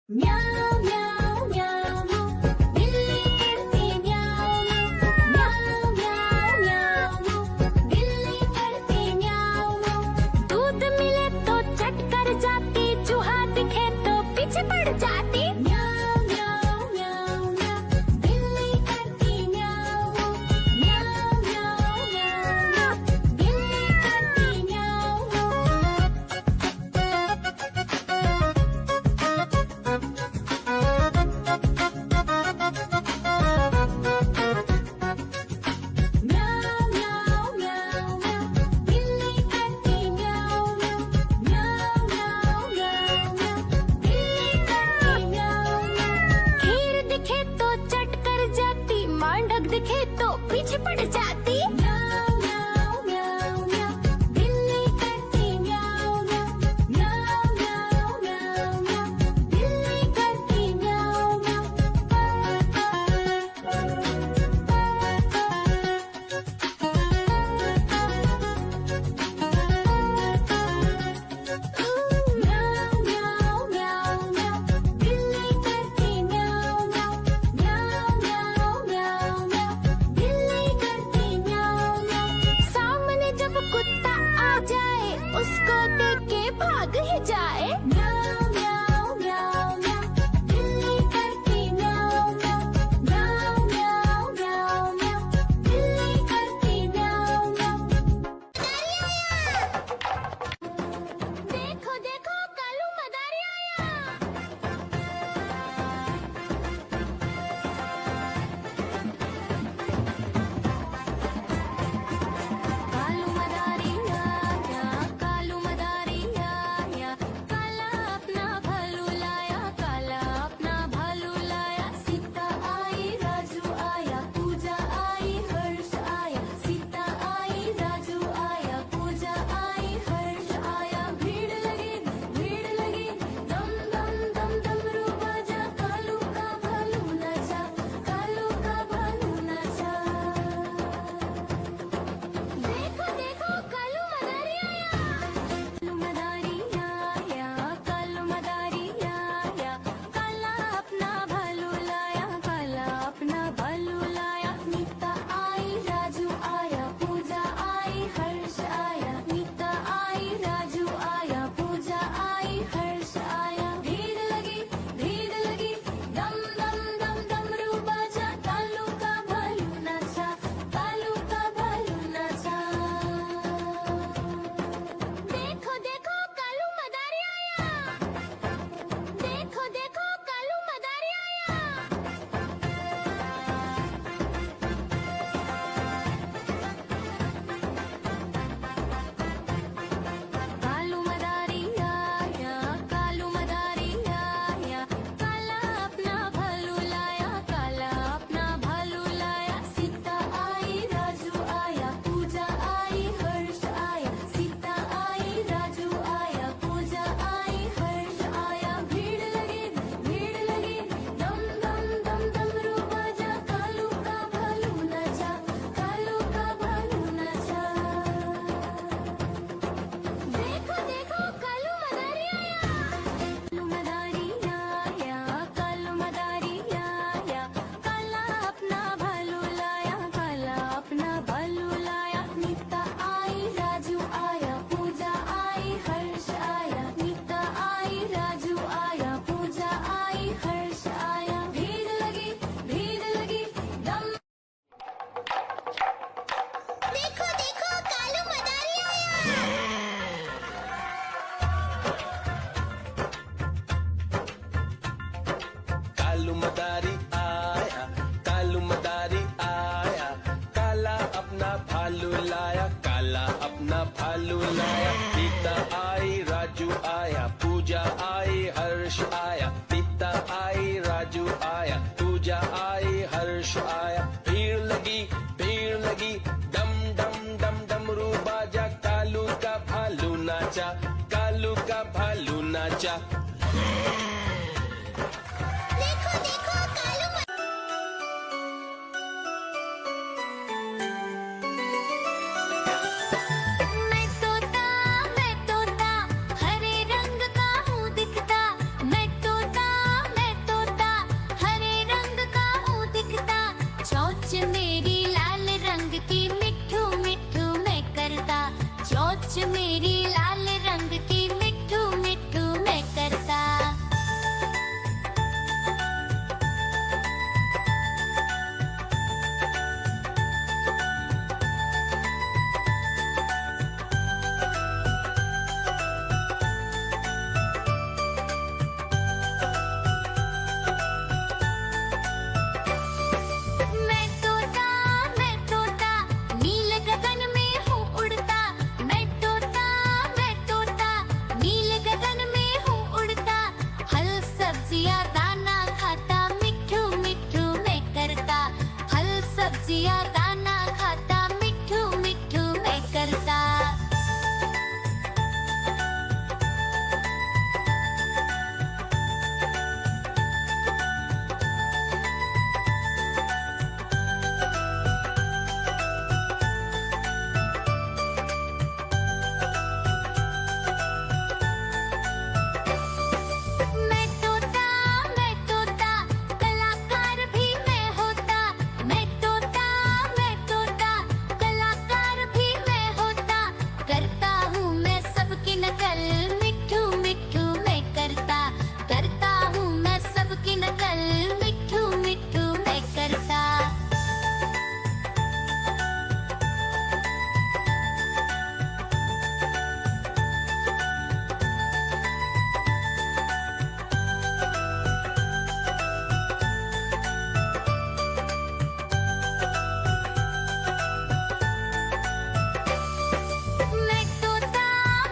म्याऊं म्याऊं म्याऊं बिल्ली करती म्याऊं म्याऊं म्याऊं म्याऊं बिल्ली करती म्याऊं। दूध मिले तो चट कर जाती, चूहा दिखे तो पीछे पड़ जाती। म्याऊं म्याऊं म्याऊं म्याऊं बिल्ली करती म्याऊं म्याऊं म्याऊं म्याऊं बिल्ली करती म्याऊं। म्याऊं म्याऊं म्याऊं म्याऊं बिल्ली करती म्याऊं म्याऊं म्याऊं म्याऊं म्याऊं बिल्ली करती म्याऊं। खीर दिखे तो चट कर जाती, मांडक दिखे तो पीछे पड़ जाती। म्याऊं म्याऊं म्याऊं म्याऊं बिल्ली करती म्याऊं म्याऊं म्याऊं म्याऊं म्याऊं बिल्ली करती म्याऊं म्याऊं। म्याऊं म्याऊं म्याऊं म्याऊं बिल्ली करती म्याऊं म्याऊं म्याऊं म्याऊं म्याऊं म्याऊं बिल्ली करती म्याऊं म्याऊं। सामने जब कुत्ता आ जाए, उसको देख के भाग ही जाए। म्याऊं म्याऊं म्याऊं म्याऊं बिल्ली करती म्याऊं म्याऊं म्याऊं म्याऊं म्याऊं म्याऊं बिल्ली करती म्याऊं म्याऊं। देखो देखो कालू मदारी आया। कालू मदारी आया, कालू मदारी आया, काला अपना भालू लाया, काला अपना भालू लाया। सीता आई, राजू आया, पूजा आई, हर्ष आया। सीता आई, राजू आया, पूजा आई, हर्ष आया। भीड़ लगी, दम दम दम डमरू बाजा, कालू का भालू नाचा, कालू का भालू नाचा। देखो देखो कालू मदारी आया। कालू मदारी आया, कालू मदारी आया, काला अपना भालू लाया, काला अपना भालू लाया। नीता आई, राजू आया, पूजा आई, हर्ष आया। नीता आई, राजू आया, पूजा आई, हर्ष आया। भीड़ लगी, दम दम दम डमरू बाजा, कालू का भालू नाचा, कालू का भालू नाचा। देखो देखो कालू मदारी आया। देखो देखो कालू मदारी आया। कालू मदारी आया, कालू मदारी आया, काला अपना भालू लाया, काला अपना भालू लाया। सीता आई, राजू आया, पूजा आई, हर्ष आया। सीता आई, राजू आया, पूजा आई, हर्ष आया। भीड़ लगी, दम दम दम डमरू बाजा, कालू का भालू नाचा, कालू का भालू नाचा। देखो देखो कालू मदारी आया। कालू मदारी आया, कालू मदारी आया, काला अपना भालू लाया, काला अपना भालू लाया। नीता आई, राजू आया, पूजा आई, हर्ष आया। नीता आई, राजू आया, पूजा आई, हर्ष आया। भीड़ लगी, दम। देखो देखो कालू मदारी आया। कालू मदारी आया, कालू मदारी आया, काला अपना भालू लाया, काला अपना भालू लाया। सीता आई, राजू आया, पूजा आई, हर्ष आया। सीता आई, राजू आया, पूजा आई, हर्ष आया। भीड़ लगी, डम डम डम डमरू बाजा, कालू का भालू नाचा, कालू का भालू नाचा। देखो देखो कालू मैं तोता हरे रंग का हूँ दिखता। मैं तोता सब्जियां दाना खाता, मिट्ठू मिट्ठू मैं करता। फल सब्जियां दाना खाता, मिट्ठू मिट्ठू मैं करता। मैं तोता कलाकार भी मैं होता। मैं तोता कलाकार भी मैं होता। करता हूँ मैं सबकी नकल, मिट्ठू मिट्ठू मैं करता। करता हूँ मैं सबकी नकल, मिट्ठू मिट्ठू मैं करता।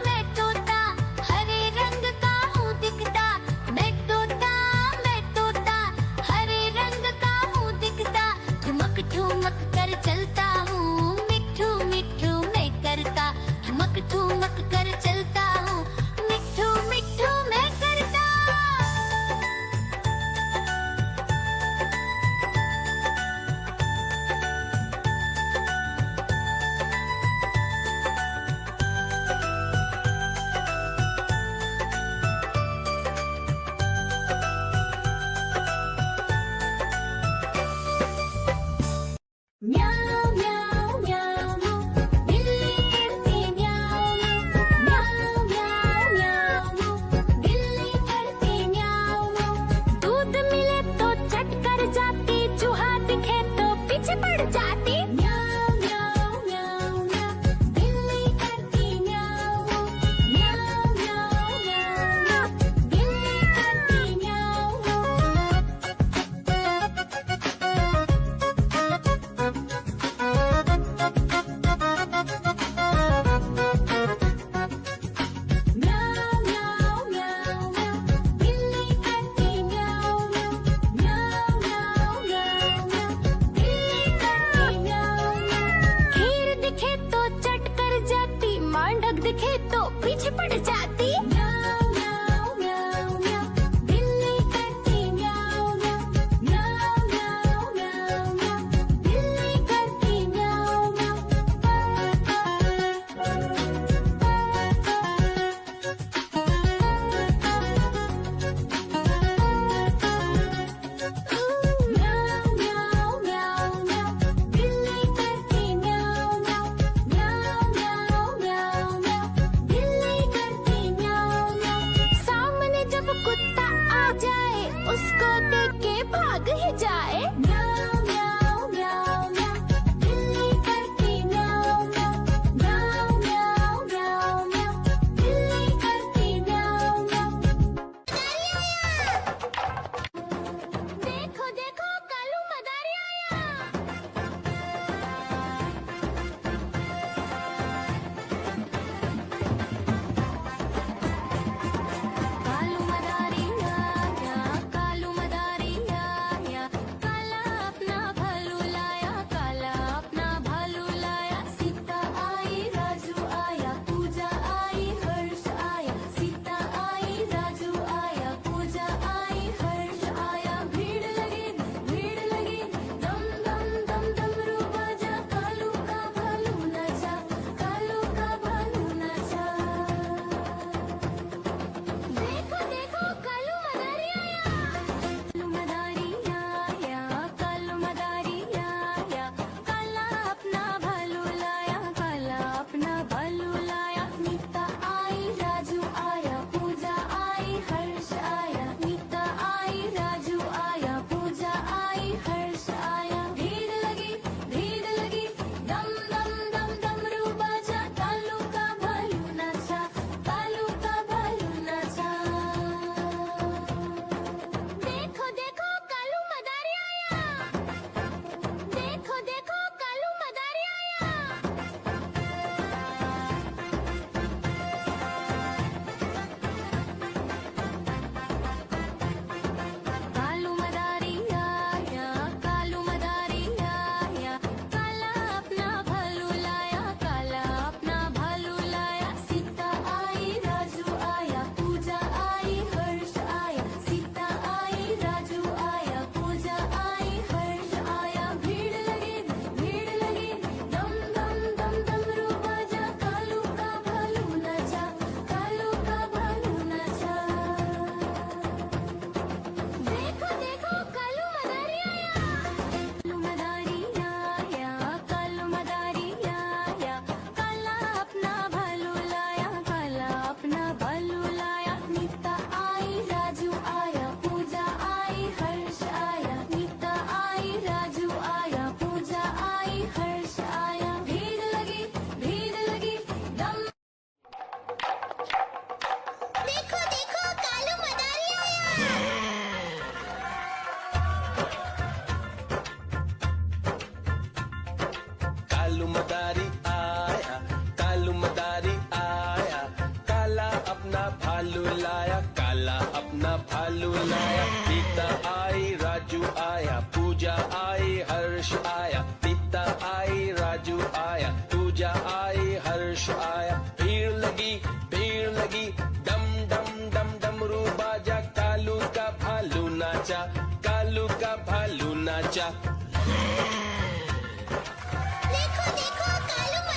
मैं तोता हरे रंग का हूँ दिखता। मैं तोता हरे रंग का हूँ दिखता। ठुमक ठुमक कर चलता हूँ, मिट्ठू मिट्ठू मैं करता। ठुमक ठुमक कर चलता हूँ, मिट्ठू मिट्ठू मैं करता। म्याऊ म्याऊ म्याऊ बिल्ली करती म्याऊ म्याऊ म्याऊ म्याऊ बिल्ली करती म्याऊ। दूध मिले तो चट कर जाती, चूहा दिखे तो पीछे पड़ जाती। म्याऊ म्याऊ म्याऊ म्याऊ बिल्ली करती म्याऊ म्याऊ म्याऊ म्याऊ बिल्ली करती म्याऊ। म्याऊ म्याऊ म्याऊ म्याऊ बिल्ली करती म्याऊ म्याऊ म्याऊ म्याऊ म्याऊ बिल्ली करती म्याऊ। खीर दिखे तो चट कर जाती, मांडक दिखे तो पीछे पड़ जाती। म्याऊ म्याऊ म्याऊ म्याऊ बिल्ली करती म्याऊ म्याऊ म्याऊ म्याऊ म्याऊ बिल्ली करती म्याऊ म्याऊ म्याऊ म्याऊ म्याऊ बिल्ली करती म्याऊ म्याऊ म्याऊ म्याऊ म्याऊ बिल्ली करती म्याऊ। सामने जब कुत्ता आ जाए, उसको देख के भाग ही जाए। म्याऊ म्याऊ म्याऊ म्याऊ बिल्ली करती म्याऊ म्याऊ म्याऊ म्याऊ म्याऊ बिल्ली करती म्याऊ म्याऊ। देखो देखो कालू मदारी आया। कालू मदारी आया, कालू मदारी आया, काला गीता आई, राजू आया, पूजा आई, हर्ष आया, भीड़ लगी, डम डम डम डमरू बाजा, कालू का भालू नाचा, कालू का भालू नाचा।